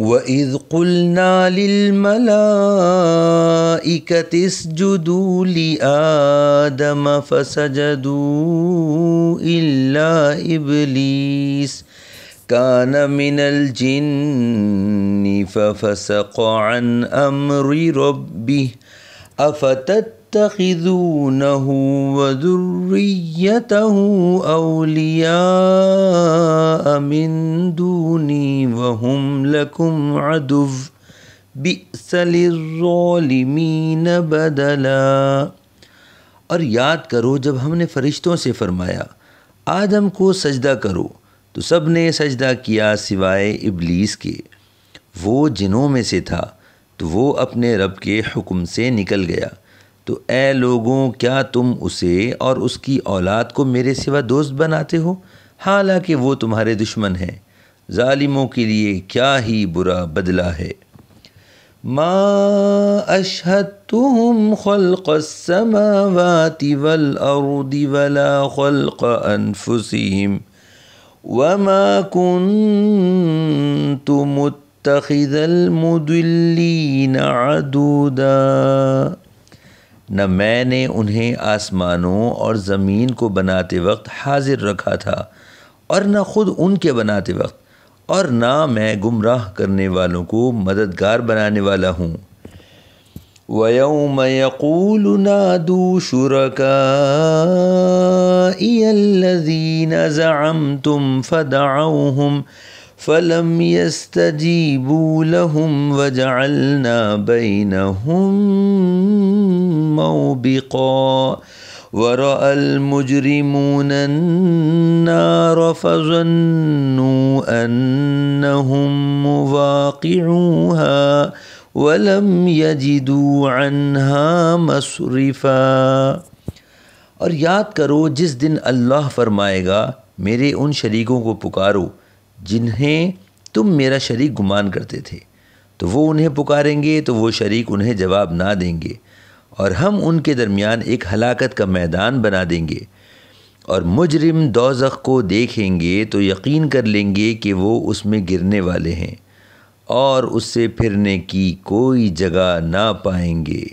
وَإِذْ قُلْنَا لِلْمَلَائِكَةِ اسْجُدُوا لِآدَمَ فَسَجَدُوا إِلَّا إِبْلِيسَ كَانَ مِنَ الْجِنِّ فَفَسَقَ عَنْ أَمْرِ رَبِّهِ أَفَتَتَّخِذُونَهُ وَذُرِّيَّتَهُ أَوْلِيَاءَ مِن دُونِي وَهُمْ لَكُمْ عَدُوٌّ بِئْسَ لِلظَّالِمِينَ بَدَلًا۔ اور یاد کرو جب ہم نے فرشتوں سے فرمایا آدم کو سجدہ کرو تو سب نے سجدہ کیا سوائے ابلیس کے، وہ جنوں میں سے تھا تو وہ اپنے رب کے حکم سے نکل گیا۔ تو اے لوگوں کیا تم اسے اور اس کی اولاد کو میرے سوا دوست بناتے ہو حالانکہ وہ تمہارے دشمن ہیں؟ ظالموں کے لیے کیا ہی برا بدلہ ہے۔ ما اشہدتہم خلق السماوات والارض ولا خلق انفسہم وما كنت متخذ المضلین عضدا۔ نہ میں نے انہیں آسمانوں اور زمین کو بناتے وقت حاضر رکھا تھا اور نہ خود ان کے بناتے وقت، اور نہ میں گمراہ کرنے والوں کو مددگار بنانے والا ہوں۔ وَيَوْمَ يَقُولُ نَادُوا شُرَكَائِيَ الَّذِينَ زَعَمْتُمْ فَدَعَوْهُمْ فَلَمْ يَسْتَجِيبُوا لَهُمْ وَجَعَلْنَا بَيْنَهُمْ مَوْبِقًا وَرَأَى الْمُجْرِمُونَ النَّارَ فَظَنُّوا أَنَّهُمْ مُوَاقِعُوهَا وَلَمْ يَجِدُوا عَنْهَا مَصْرِفًا۔ اور یاد کرو جس دن اللہ فرمائے گا میرے ان شریکوں کو پکارو جنہیں تم میرا شریک گمان کرتے تھے، تو وہ انہیں پکاریں گے تو وہ شریک انہیں جواب نہ دیں گے، اور ہم ان کے درمیان ایک ہلاکت کا میدان بنا دیں گے، اور مجرم دوزخ کو دیکھیں گے تو یقین کر لیں گے کہ وہ اس میں گرنے والے ہیں اور اس سے پھرنے کی کوئی جگہ نہ پائیں گے۔